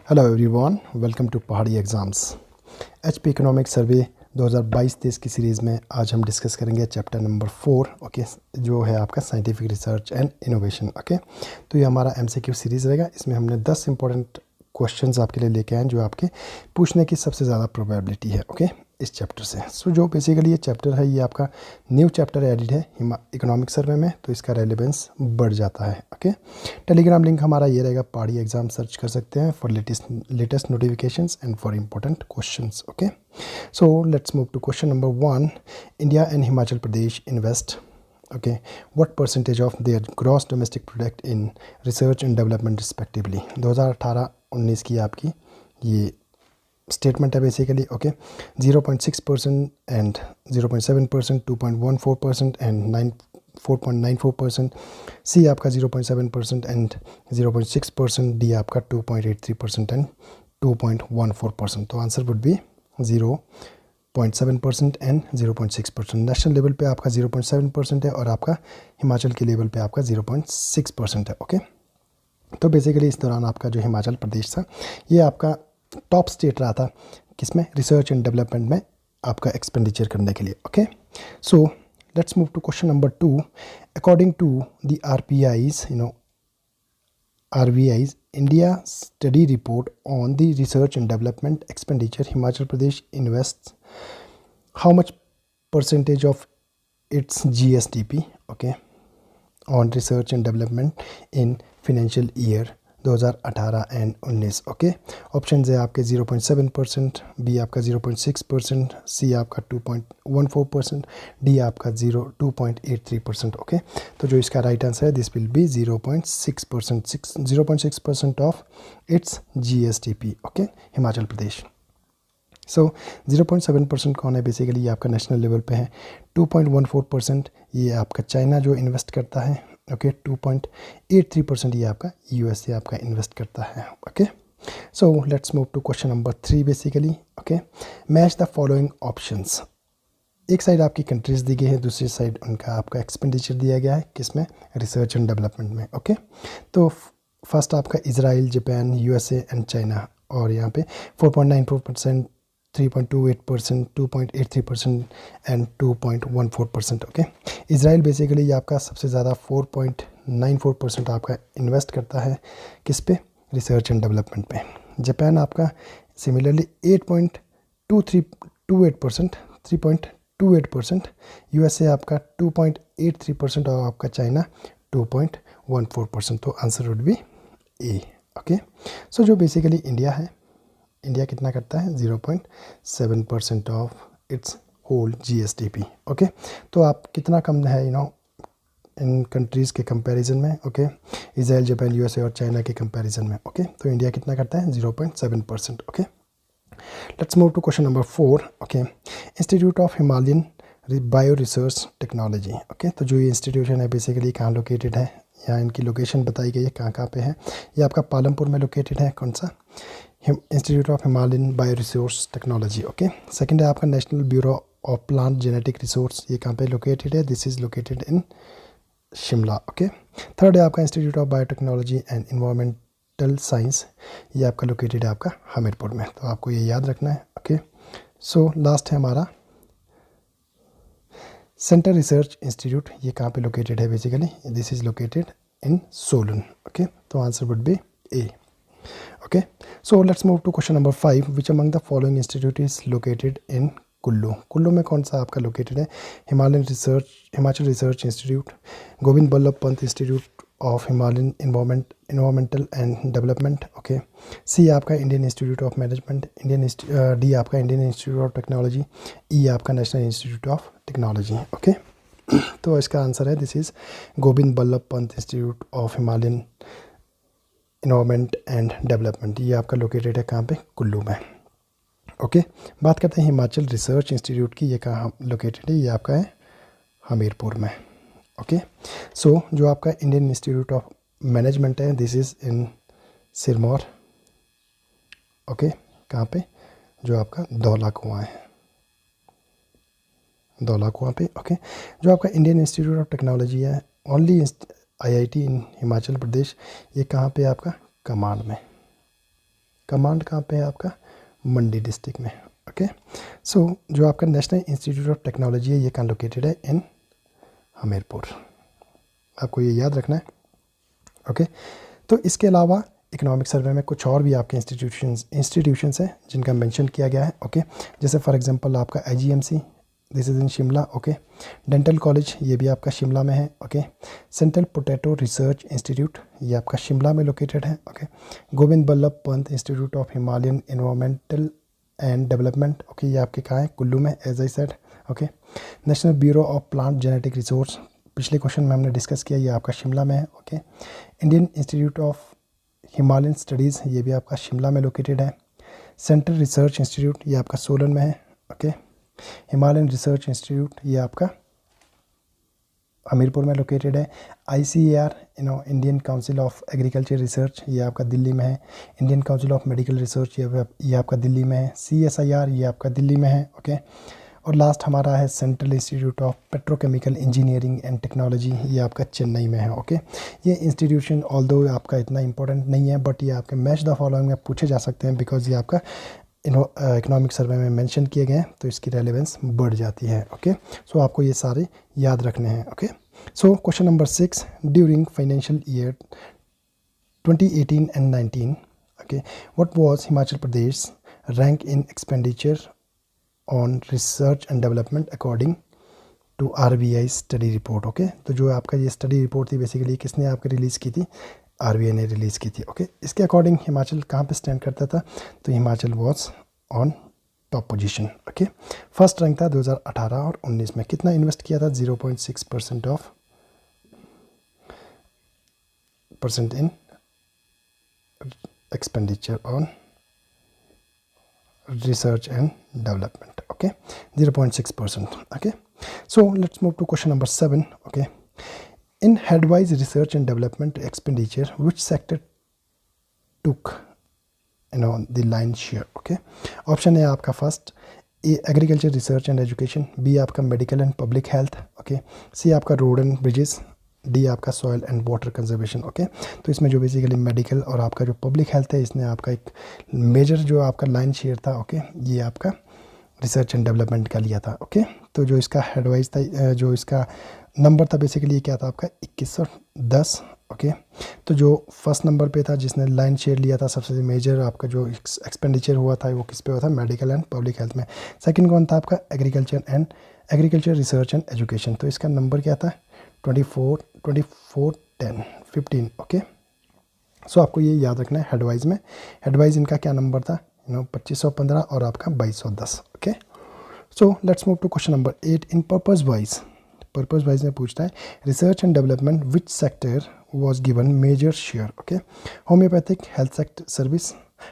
Hello everyone, welcome to पहाड़ी exams. HP economic survey 2022-23 की series में आज हम डिस्कस करेंगे चैप्टर नंबर 4, ओके, जो है आपका scientific research and innovation. Okay, तो ये हमारा एमसीक्यू सीरीज़ रहेगा। इसमें हमने 10 इंपॉर्टेंट क्वेश्चंस आपके लिए लेके आए हैं जो आपके पूछने की सबसे ज़्यादा प्रोबेबिलिटी है, ओके, इस चैप्टर से। सो जो बेसिकली ये चैप्टर है, ये आपका न्यू चैप्टर एडिड है इकोनॉमिक सर्वे में, तो इसका रेलेवेंस बढ़ जाता है। ओके, टेलीग्राम लिंक हमारा ये रहेगा, पहाड़ी एग्जाम सर्च कर सकते हैं for latest notifications and for important questions. Okay, so let's move to question number 1। India and Himachal Pradesh invest, okay, what percentage of their gross domestic product in research and development respectively। 2018-19 की आपकी ये statement है basically. Okay, 0.6% and 0.7%, 2.14% and 4.94%। सी आपका 0.7% and 0.6%। D आपका 2.83% and 2.14%। तो answer would B 0.7% and 0.6%। National level पे आपका 0.7% है और आपका हिमाचल के लेवल पे आपका 0.6% है। ओके, तो बेसिकली इस दौरान आपका जो हिमाचल प्रदेश था, ये आपका टॉप स्टेट रहा था किसमें, रिसर्च एंड डेवलपमेंट में आपका एक्सपेंडिचर करने के लिए। Okay, so let's move to question number 2। According to the RBI's India study report on the research and development expenditure, Himachal Pradesh invests how much percentage of its GSDP, okay, on research and development in financial year 2018 and 19। Okay, option है आपके 0.7%, B आपका 0.6%, सी आपका 2.14%, D आपका 2.83%। Okay, तो जो इसका right answer है this will be 0.6% of its GSDP। Okay, Himachal Pradesh. So 0.7% कौन है, बेसिकली ये आपका नेशनल लेवल पे है। 2.14% ये आपका चाइना जो इन्वेस्ट करता है। ओके, 2.83% ये आपका USA आपका इन्वेस्ट करता है। Okay, so let's move to question number 3 basically. Okay, match the following options. एक साइड आपकी कंट्रीज दी गई है, दूसरी साइड उनका आपका एक्सपेंडिचर दिया गया है किसमें, रिसर्च एंड डेवलपमेंट में। ओके, तो फर्स्ट आपका Israel, Japan, USA and China, और यहाँ पे 4.94%, 3.28%, 2.83% एंड 2.14%। ओके, इजराइल बेसिकली ये आपका सबसे ज़्यादा 4.94% आपका इन्वेस्ट करता है किस पे, रिसर्च एंड डेवलपमेंट पे। जापान आपका सिमिलरली 8.2328%, 3.28%। USA आपका 2.83% और आपका चाइना 2.14%। तो answer would be A. Okay, so जो बेसिकली इंडिया है, इंडिया कितना करता है, 0.7% of its whole GSDP। Okay, तो आप कितना कम है इन कंट्रीज़ के कंपैरिजन में। ओके, इजराइल, जापान, USA और चाइना के कंपैरिजन में। ओके, तो इंडिया कितना करता है, 0.7%। Okay, let's move to question number 4। Okay, institute of Himalayan bio research technology. Okay, तो जो ये इंस्टीट्यूशन है बेसिकली कहाँ लोकेटेड है, यहाँ इनकी लोकेशन बताई गई है कहाँ पे है। ये आपका पालमपुर में लोकेटेड है। कौन सा, institute of Himalayan bio resource technology. Okay, second है आपका national bureau of plant genetic resource, ये कहाँ पे लोकेटेड है, this is located in Shimla. Okay, third है आपका institute of biotechnology and environmental science, ये आपका लोकेटेड है आपका हमीरपुर में, तो आपको ये याद रखना है। ओके, सो लास्ट है हमारा सेंटर रिसर्च इंस्टीट्यूट, ये कहाँ पे लोकेटेड है, basically this is located in Solan. Okay, तो answer would be A. Okay, so let's move to question number 5. Which among the following institute is located in Kullu. Kullu में कौन सा आपका लोकेटेड है, Himachal research institute, Govind Ballabh Pant institute of Himalayan environmental and development. Okay, C आपका Indian institute of management, D आपका Indian institute of technology, E आपका national institute of technology. Okay, तो इसका आंसर है this is Govind Ballabh Pant institute of Himalayan environment and development, ये आपका located है कहाँ पे, कुल्लू में। ओके, बात करते हैं हिमाचल रिसर्च इंस्टीट्यूट की, ये कहाँ लोकेटेड है, ये आपका है हमीरपुर में। ओके, सो जो आपका इंडियन इंस्टीट्यूट ऑफ मैनेजमेंट है this is in Sirmaur. Okay, कहाँ पे, जो आपका धौला कुआं है, धौला कुआं पे। ओके, जो आपका इंडियन इंस्टीट्यूट ऑफ टेक्नोलॉजी है, ओनली IIT इन हिमाचल प्रदेश, ये कहाँ पे आपका, कमांड में। कमांड कहाँ पे है आपका? मंडी डिस्ट्रिक्ट में। ओके, सो जो आपका नेशनल इंस्टीट्यूट ऑफ टेक्नोलॉजी है ये कहाँ लोकेटेड है? इन हमीरपुर। आपको ये याद रखना है। ओके, तो इसके अलावा इकोनॉमिक सर्वे में कुछ और भी आपके इंस्टीट्यूशंस हैं जिनका मेंशन किया गया है। ओके, जैसे फॉर एग्जांपल आपका IGMC, this is in Shimla. Okay, dental college ये भी आपका शिमला में है। Okay, central potato research institute ये आपका शिमला में लोकेटेड है। Okay, Govind Ballabh Pant institute of Himalayan environmental and development, okay, ये आपके कहाँ है? कुल्लू में, as I said. Okay, national bureau of plant genetic resource, पिछले क्वेश्चन में हमने डिस्कस किया, ये आपका शिमला में है। Okay, Indian institute of Himalayan studies ये भी आपका शिमला में लोकेटेड है। सेंट्रल रिसर्च इंस्टीट्यूट ये आपका सोलन में है। ओके, हिमालयन रिसर्च इंस्टीट्यूट ये आपका हमीरपुर में लोकेटेड है। ICAR Indian council of agriculture research ये आपका दिल्ली में है। Indian council of medical research ये आपका दिल्ली में है। CSIR ये आपका दिल्ली में है। ओके, और लास्ट हमारा है central institute of petrochemical engineering and technology ये आपका चेन्नई में है। ओके, ये इंस्टीट्यूशन ऑल्दो आपका इतना इंपॉर्टेंट नहीं है, बट ये आपके मैच द फॉलोइंग में पूछे जा सकते हैं, बिकॉज ये आपका इकोनॉमिक सर्वे में मेंशन किए गए हैं, तो इसकी रेलेवेंस बढ़ जाती है। ओके, सो आपको ये सारे याद रखने हैं। Okay, so question number 6, during financial year 2018 and 19, okay, what was Himachal Pradesh rank in expenditure on research and development according to RBI study report? Okay, तो जो आपका ये स्टडी रिपोर्ट थी बेसिकली किसने आपके रिलीज़ की थी? RBI ने रिलीज़ की थी। ओके, इसके अकॉर्डिंग हिमाचल कहाँ पे स्टैंड करता था? तो Himachal was on top position. Okay, first rank था 2018 और 19 में। कितना इन्वेस्ट किया था? 0.6% of percent in expenditure on research and development. Okay, 0.6%. Okay, so let's move to question number 7. Okay, in headwise research and development expenditure, which sector took the lion's share? Okay, option है आपका first agriculture research and education, B आपका medical and public health, okay, C आपका road and bridges, D आपका soil and water conservation. Okay, तो इसमें जो basically medical और आपका जो पब्लिक हेल्थ है, इसने आपका एक मेजर जो आपका लाइन शेयर था, ओके, ये आपका रिसर्च एंड डेवलपमेंट का लिया था। ओके, तो जो इसका हेडवाइज था, जो इसका नंबर था बेसिकली क्या था आपका? 2110। ओके, तो जो फर्स्ट नंबर पे था जिसने लाइन शेयर लिया था, सबसे मेजर आपका जो एक्सपेंडिचर हुआ था वो किस पे हुआ था? मेडिकल एंड पब्लिक हेल्थ में। सेकंड कौन था आपका? Agriculture research and education. तो इसका नंबर क्या था? 15। ओके, सो आपको ये याद रखना है हेडवाइज में। हेडवाइज इनका क्या नंबर था? 2515 और आपका 2210। Okay, so let's move to question number 8 in purpose wise में पूछता है research and development which sector was given major share? Okay, homeopathic health sector service,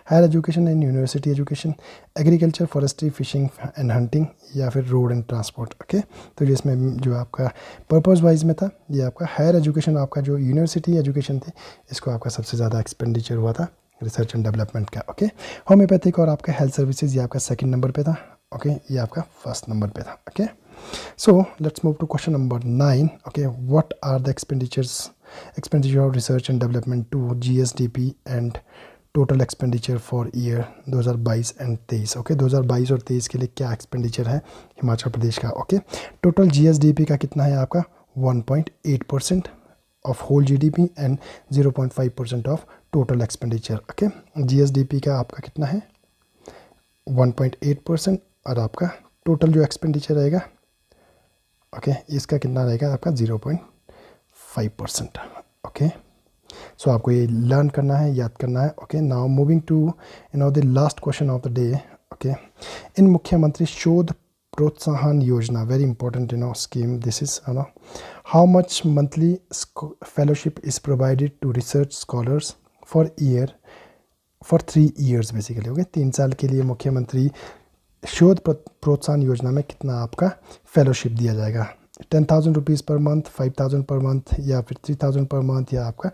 higher education and university education, agriculture, forestry, fishing and hunting, या फिर road and transport. Okay, तो जिसमें जो आपका purpose wise में था ये आपका हायर एजुकेशन, आपका जो यूनिवर्सिटी एजुकेशन थी इसको आपका सबसे ज़्यादा एक्सपेंडिचर हुआ था रिसर्च एंड डेवलपमेंट का। ओके, होम्योपैथिक और आपका हेल्थ सर्विसेज ये आपका सेकंड नंबर पे था। ओके, ये आपका फर्स्ट नंबर पे था। Okay, so let's move to question number 9. Okay, what are the expenditure of research and development to GSDP and total expenditure for year 2022 and 23। ओके, 2022 और 23 के लिए क्या एक्सपेंडिचर है हिमाचल प्रदेश का? ओके, टोटल GSDP का कितना है आपका? 1.8% of whole GDP and 0.5% of total expenditure. Okay, GSDP का आपका कितना है? 1.8% और आपका टोटल जो एक्सपेंडिचर रहेगा, ओके, इसका कितना रहेगा आपका? 0.5%। ओके, सो आपको ये लर्न करना है, याद करना है। Okay, now moving to the last question of the day. Okay, in Mukhyamantri Shodh Protsahan Yojana, very important scheme this is, how much monthly fellowship is provided to research scholars for 3 years basically. Okay, 3 साल के लिए मुख्यमंत्री शोध प्रोत्साहन योजना में कितना आपका फेलोशिप दिया जाएगा? 10,000 rupees per month, 5,000 per month, या फिर 3,000 पर मंथ, या आपका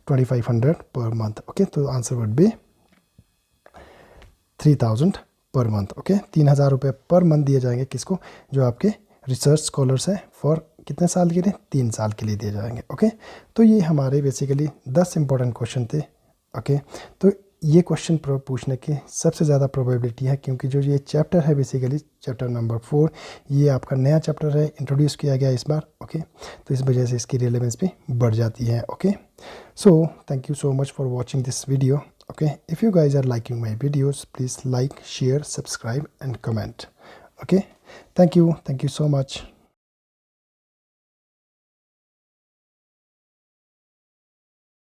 2,500 पर मंथ। ओके, तो answer would B 3,000 per month. Okay, 3,000 रुपये पर मंथ दिए जाएंगे किसको? जो आपके रिसर्च स्कॉलर्स हैं, फॉर कितने साल के लिए? 3 साल के लिए दिए जाएंगे। ओके, तो ये हमारे बेसिकली 10 इंपॉर्टेंट क्वेश्चन थे। ओके, तो ये क्वेश्चन पूछने की सबसे ज़्यादा प्रोबेबिलिटी है, क्योंकि जो ये चैप्टर है बेसिकली चैप्टर नंबर 4, ये आपका नया चैप्टर है, इंट्रोड्यूस किया गया इस बार। ओके, तो इस वजह से इसकी रिलेवेंस भी बढ़ जाती है। Okay, so thank you so much for watching this video. Okay, if you guys are liking my videos, please like, share, subscribe and comment. Okay, thank you so much.